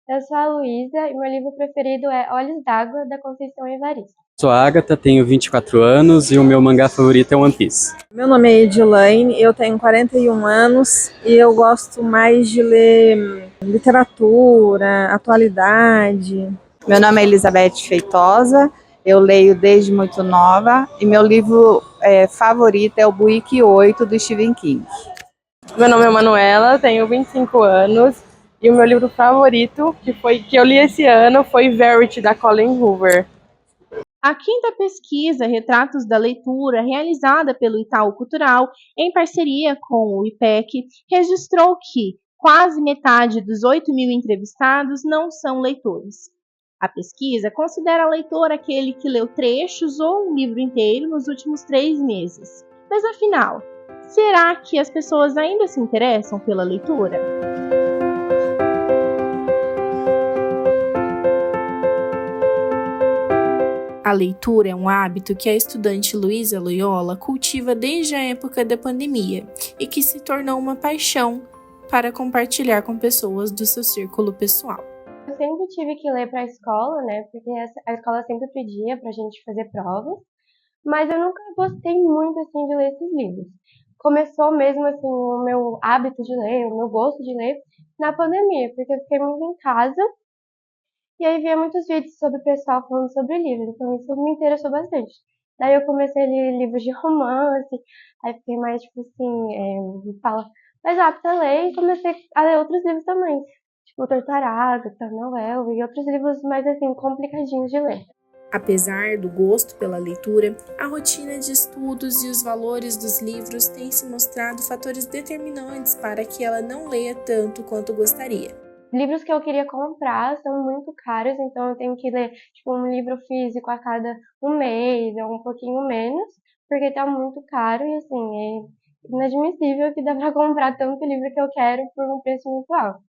Eu sou a Luísa e meu livro preferido é Olhos d'Água, da Conceição Evaristo. Sou a Agatha, tenho 24 anos e o meu mangá favorito é One Piece. Meu nome é Edilaine, eu tenho 41 anos e eu gosto mais de ler literatura, atualidade. Meu nome é Elizabeth Feitosa, eu leio desde muito nova e meu livro favorito é o Buíque 8, do Stephen King. Meu nome é Manuela, tenho 25 anos e o meu livro favorito, que eu li esse ano, foi Verity, da Colleen Hoover. A quinta pesquisa Retratos da Leitura, realizada pelo Itaú Cultural, em parceria com o IPEC, registrou que quase metade dos 8.000 entrevistados não são leitores. A pesquisa considera leitor aquele que leu trechos ou um livro inteiro nos últimos 3 meses. Mas afinal, será que as pessoas ainda se interessam pela leitura? A leitura é um hábito que a estudante Luísa Loyola cultiva desde a época da pandemia e que se tornou uma paixão para compartilhar com pessoas do seu círculo pessoal. Eu sempre tive que ler para a escola, né? Porque a escola sempre pedia pra gente fazer provas, mas eu nunca gostei muito assim de ler esses livros. Começou mesmo assim o meu hábito de ler, o meu gosto de ler na pandemia, porque eu fiquei muito em casa e aí via muitos vídeos sobre o pessoal falando sobre livros, então isso me interessou bastante. Daí eu comecei a ler livros de romance, aí fiquei mais tipo assim, mais apta a ler e comecei a ler outros livros também, tipo Torturado, Noel e outros livros mais assim complicadinhos de ler. Apesar do gosto pela leitura, a rotina de estudos e os valores dos livros têm se mostrado fatores determinantes para que ela não leia tanto quanto gostaria. Livros que eu queria comprar são muito caros, então eu tenho que ler tipo um livro físico a cada um mês ou um pouquinho menos, porque tá muito caro e assim, é inadmissível que dá pra comprar tanto livro que eu quero por um preço muito alto.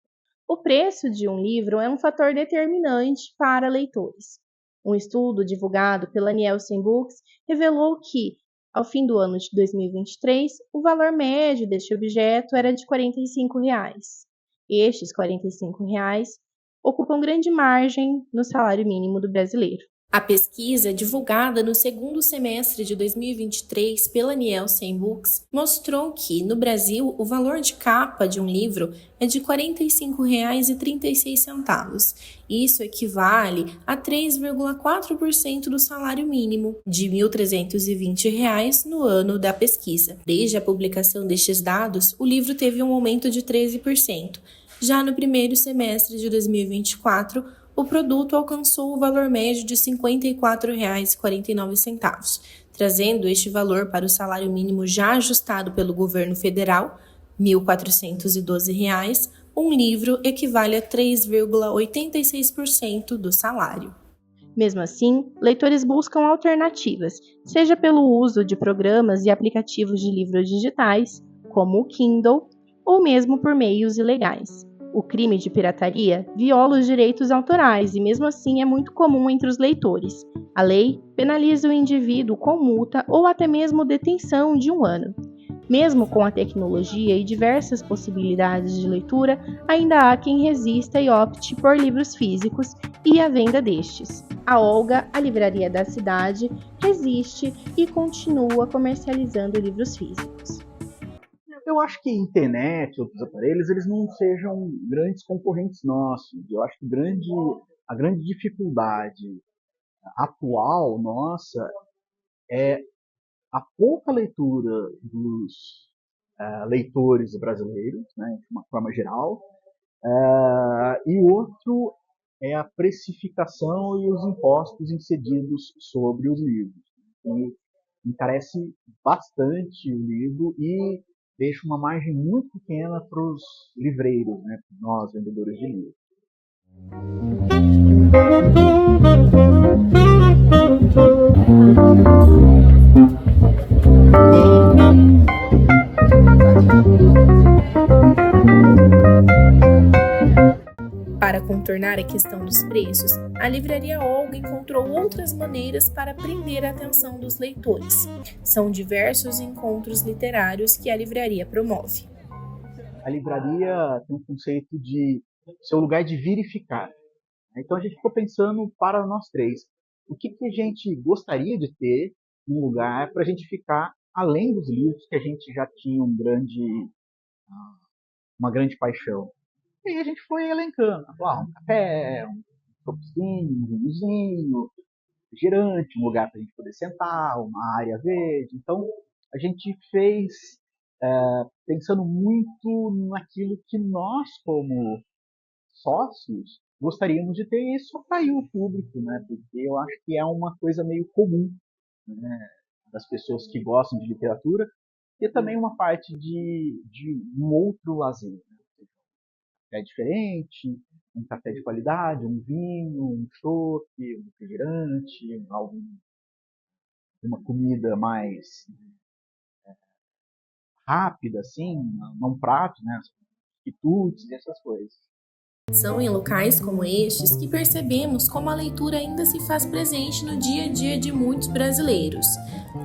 O preço de um livro é um fator determinante para leitores. Um estudo divulgado pela Nielsen Books revelou que, ao fim do ano de 2023, o valor médio deste objeto era de R$ 45. Estes R$ 45 ocupam grande margem no salário mínimo do brasileiro. A pesquisa, divulgada no segundo semestre de 2023 pela Nielsen Books, mostrou que, no Brasil, o valor de capa de um livro é de R$ 45,36. Isso equivale a 3,4% do salário mínimo, de R$ 1.320 no ano da pesquisa. Desde a publicação destes dados, o livro teve um aumento de 13%. Já no primeiro semestre de 2024, o produto alcançou o valor médio de R$ 54,49, trazendo este valor para o salário mínimo já ajustado pelo governo federal, R$ 1.412, um livro equivale a 3,86% do salário. Mesmo assim, leitores buscam alternativas, seja pelo uso de programas e aplicativos de livros digitais, como o Kindle, ou mesmo por meios ilegais. O crime de pirataria viola os direitos autorais e, mesmo assim, é muito comum entre os leitores. A lei penaliza o indivíduo com multa ou até mesmo detenção de 1 ano. Mesmo com a tecnologia e diversas possibilidades de leitura, ainda há quem resista e opte por livros físicos e a venda destes. A Olga, a livraria da cidade, resiste e continua comercializando livros físicos. Eu acho que a internet e outros aparelhos, eles não sejam grandes concorrentes nossos. Eu acho que a grande dificuldade atual nossa é a pouca leitura dos leitores brasileiros, né, de uma forma geral, e o outro é a precificação e os impostos incididos sobre os livros. E encarece bastante o livro e deixa uma margem muito pequena para os livreiros, né, nós, vendedores de livros. Para contornar a questão dos preços, a livraria Olga encontrou outras maneiras para prender a atenção dos leitores. São diversos encontros literários que a livraria promove. A livraria tem um conceito de seu lugar de vir e ficar. Então a gente ficou pensando para nós três, o que a gente gostaria de ter num lugar para a gente ficar além dos livros que a gente já tinha uma grande paixão. E aí a gente foi elencando, um café, um choppzinho, um vinhozinho, refrigerante, um lugar para a gente poder sentar, uma área verde. Então a gente fez pensando muito naquilo que nós, como sócios, gostaríamos de ter, e isso atraiu o público, né? Porque eu acho que é uma coisa meio comum, né, das pessoas que gostam de literatura, e também uma parte de um outro lazer. Né? Um café diferente, um café de qualidade, um vinho, um chopp, um refrigerante, uma comida mais rápida, assim, num prato, né? Quitutes e essas coisas. São em locais como estes que percebemos como a leitura ainda se faz presente no dia a dia de muitos brasileiros.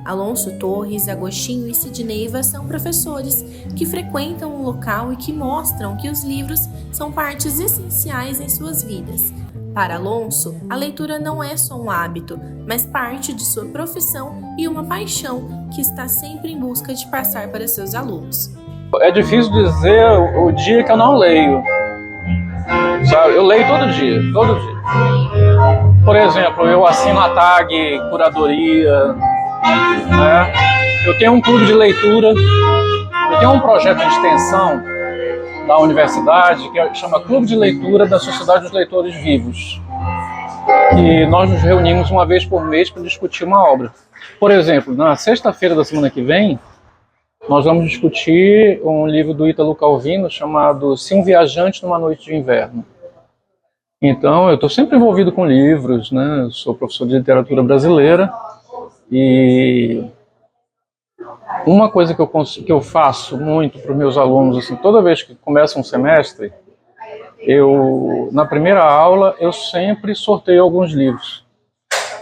Alonso Torres, Agostinho e Sidneiva são professores que frequentam o local e que mostram que os livros são partes essenciais em suas vidas. Para Alonso, a leitura não é só um hábito, mas parte de sua profissão e uma paixão que está sempre em busca de passar para seus alunos. É difícil dizer o dia que eu não leio. Sabe? Eu leio todo dia, todo dia. Por exemplo, eu assino a tag curadoria, né? Eu tenho um clube de leitura, eu tenho um projeto de extensão da universidade que chama Clube de Leitura da Sociedade dos Leitores Vivos. E nós nos reunimos uma vez por mês para discutir uma obra. Por exemplo, na sexta-feira da semana que vem, nós vamos discutir um livro do Ítalo Calvino chamado Se um Viajante numa Noite de Inverno. Então, eu estou sempre envolvido com livros, né? Eu sou professor de literatura brasileira e uma coisa que eu faço muito para os meus alunos, assim, toda vez que começa um semestre, na primeira aula, eu sempre sorteio alguns livros,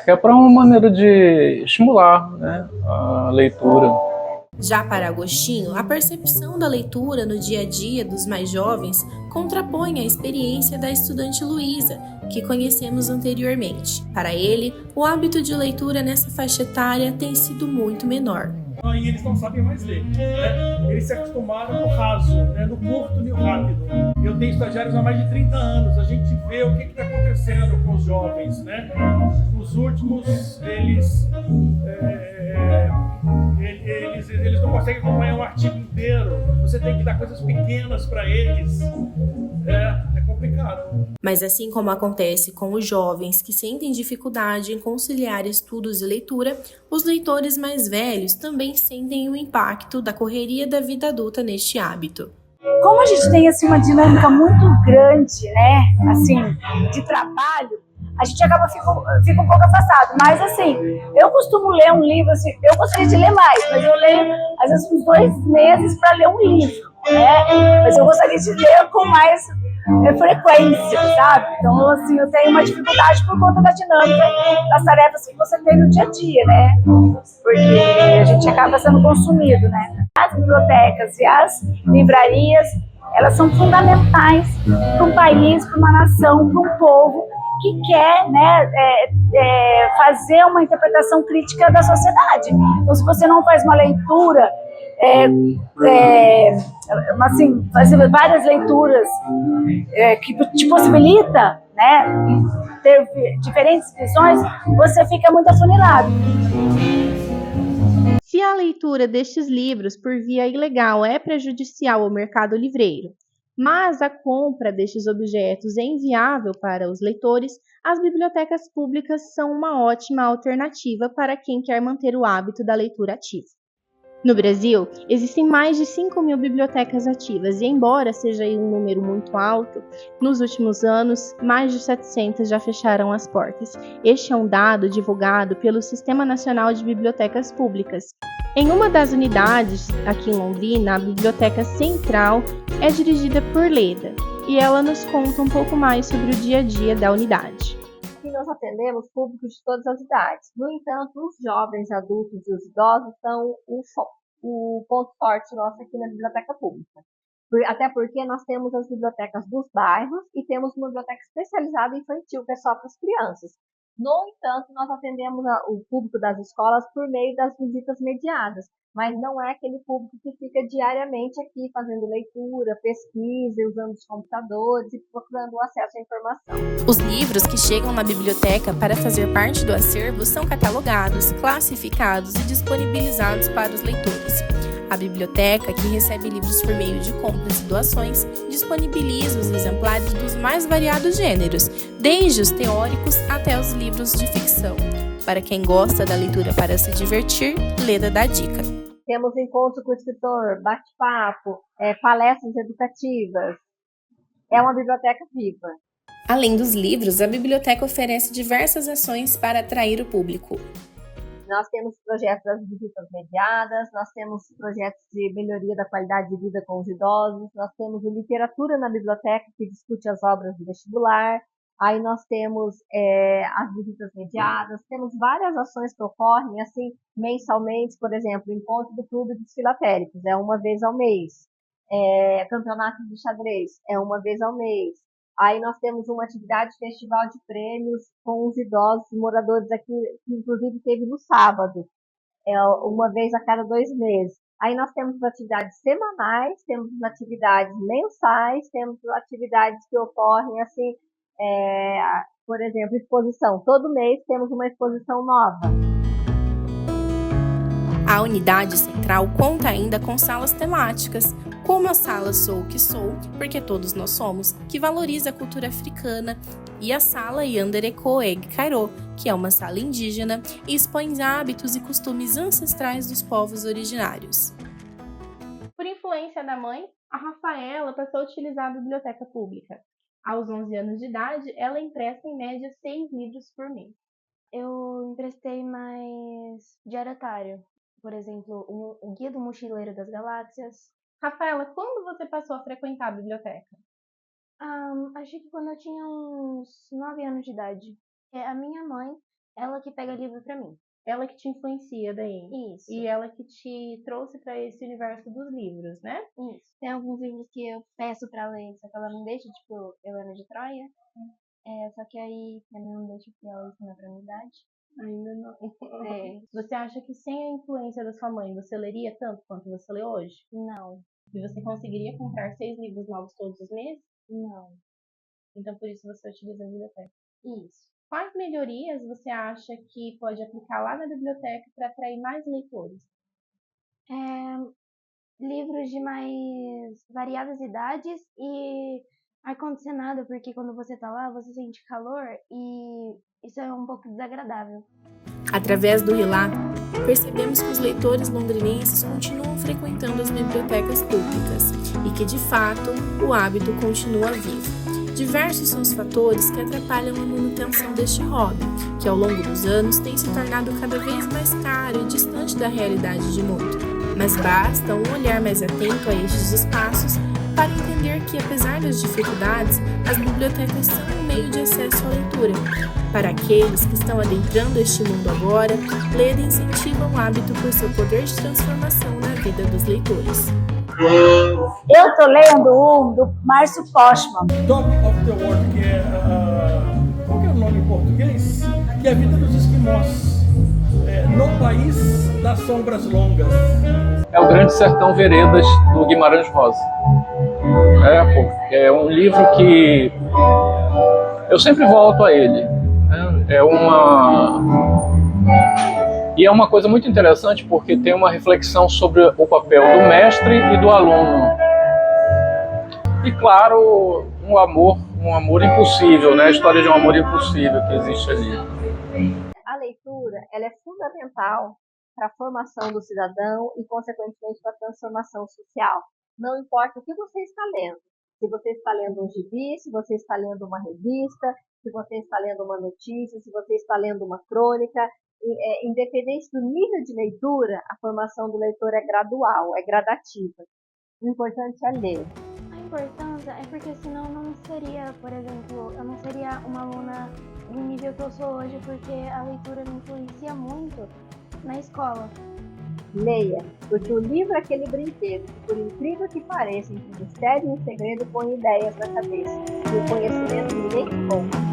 que é para uma maneira de estimular, né, a leitura. Já para Agostinho, a percepção da leitura no dia a dia dos mais jovens contrapõe a experiência da estudante Luísa, que conhecemos anteriormente. Para ele, o hábito de leitura nessa faixa etária tem sido muito menor. E eles não sabem mais ler, né? Eles se acostumaram no raso, né? No curto e no rápido. Eu tenho estagiários há mais de 30 anos, a gente vê o que está acontecendo com os jovens, né? Os últimos, eles não conseguem acompanhar um artigo inteiro, você tem que dar coisas pequenas para eles, é complicado. Mas assim como acontece com os jovens que sentem dificuldade em conciliar estudos e leitura, os leitores mais velhos também sentem o impacto da correria da vida adulta neste hábito. Como a gente tem assim, uma dinâmica muito grande, né, assim, de trabalho, a gente acaba fica um pouco afastado. Mas assim, eu costumo ler um livro, assim, eu gostaria de ler mais, mas eu leio às vezes uns 2 meses para ler um livro, né? Mas eu gostaria de ler com mais frequência, sabe? Então, assim, eu tenho uma dificuldade por conta da dinâmica das tarefas que você tem no dia a dia, né? Porque a gente acaba sendo consumido, né? As bibliotecas e as livrarias, elas são fundamentais para um país, para uma nação, para um povo que quer, né, fazer uma interpretação crítica da sociedade. Então, se você não faz uma leitura, assim, fazer várias leituras que te possibilita, né, ter diferentes visões, você fica muito afunilado. Se a leitura destes livros por via ilegal é prejudicial ao mercado livreiro, mas a compra destes objetos é inviável para os leitores, as bibliotecas públicas são uma ótima alternativa para quem quer manter o hábito da leitura ativa. No Brasil, existem mais de 5.000 bibliotecas ativas e, embora seja um número muito alto, nos últimos anos, mais de 700 já fecharam as portas. Este é um dado divulgado pelo Sistema Nacional de Bibliotecas Públicas. Em uma das unidades, aqui em Londrina, a Biblioteca Central é dirigida por Leda, e ela nos conta um pouco mais sobre o dia a dia da unidade. Aqui nós atendemos públicos de todas as idades. No entanto, os jovens, adultos e os idosos são o ponto forte nosso aqui na biblioteca pública. Até porque nós temos as bibliotecas dos bairros e temos uma biblioteca especializada infantil, que é só para as crianças. No entanto, nós atendemos o público das escolas por meio das visitas mediadas, mas não é aquele público que fica diariamente aqui fazendo leitura, pesquisa, usando os computadores e procurando acesso à informação. Os livros que chegam na biblioteca para fazer parte do acervo são catalogados, classificados e disponibilizados para os leitores. A biblioteca, que recebe livros por meio de compras e doações, disponibiliza os exemplares dos mais variados gêneros, desde os teóricos até os livros de ficção. Para quem gosta da leitura para se divertir, Leda dá dica. Temos encontro com o escritor, bate-papo, palestras educativas. É uma biblioteca viva. Além dos livros, a biblioteca oferece diversas ações para atrair o público. Nós temos projetos das visitas mediadas, nós temos projetos de melhoria da qualidade de vida com os idosos, nós temos o Literatura na Biblioteca, que discute as obras do vestibular, aí nós temos as visitas mediadas, temos várias ações que ocorrem, assim, mensalmente, por exemplo, o encontro do Clube dos Filatéricos, é uma vez ao mês, campeonato de xadrez, é uma vez ao mês. Aí nós temos uma atividade festival de prêmios com os idosos moradores aqui, que inclusive teve no sábado, uma vez a cada 2 meses. Aí nós temos atividades semanais, temos atividades mensais, temos atividades que ocorrem assim, por exemplo, exposição. Todo mês temos uma exposição nova. A unidade central conta ainda com salas temáticas, como a sala Sou o que Sou, porque todos nós somos, que valoriza a cultura africana, e a sala Yandereko Eg Cairo, que é uma sala indígena e expõe hábitos e costumes ancestrais dos povos originários. Por influência da mãe, a Rafaela passou a utilizar a biblioteca pública. Aos 11 anos de idade, ela empresta em média 6 livros por mês. Eu emprestei mais Diário Otário, por exemplo, o Guia do Mochileiro das Galáxias. Rafaela, quando você passou a frequentar a biblioteca? Acho que quando eu tinha uns 9 anos de idade. É a minha mãe, ela que pega livro pra mim. Ela que te influencia daí. Isso. E ela que te trouxe pra esse universo dos livros, né? Isso. Tem alguns livros que eu peço pra ler, só que ela não deixa, tipo Helena de Troia. Só que aí ela não deixa porque ela ensina pra minha idade. Ainda não. Você acha que sem a influência da sua mãe, você leria tanto quanto você lê hoje? Não. E você conseguiria comprar 6 livros novos todos os meses? Não. Então por isso você utiliza a biblioteca. Isso. Quais melhorias você acha que pode aplicar lá na biblioteca para atrair mais leitores? Livros de mais variadas idades e ar-condicionado, porque quando você tá lá, você sente calor e isso é um pouco desagradável. Através do relato, percebemos que os leitores londrinenses continuam frequentando as bibliotecas públicas e que, de fato, o hábito continua vivo. Diversos são os fatores que atrapalham a manutenção deste hobby, que ao longo dos anos tem se tornado cada vez mais caro e distante da realidade de muito. Mas basta um olhar mais atento a estes espaços para entender que, apesar das dificuldades, as bibliotecas são um meio de acesso à leitura. Para aqueles que estão adentrando este mundo agora, Leda incentiva o hábito por seu poder de transformação na vida dos leitores. Eu estou lendo um do Márcio Postman. Top of the World, que é qual que é o nome em português? Que é a vida dos esquimós. No País das Sombras Longas. É o Grande Sertão Veredas, do Guimarães Rosa. É um livro que eu sempre volto a ele. E é uma coisa muito interessante porque tem uma reflexão sobre o papel do mestre e do aluno. E claro, um amor impossível, né? A história de um amor impossível que existe ali. A leitura, ela é fundamental para a formação do cidadão e, consequentemente, para a transformação social. Não importa o que você está lendo. Se você está lendo um gibi, se você está lendo uma revista, se você está lendo uma notícia, se você está lendo uma crônica, independente do nível de leitura, a formação do leitor é gradual, é gradativa. O importante é ler. A importância é porque senão não seria, por exemplo, eu não seria uma aluna do nível que eu sou hoje, porque a leitura me influencia muito na escola. Leia, porque o livro é aquele brinquedo que, por incrível que pareça, entre mistério e segredo, põe ideias na cabeça. E o conhecimento ninguém te compra.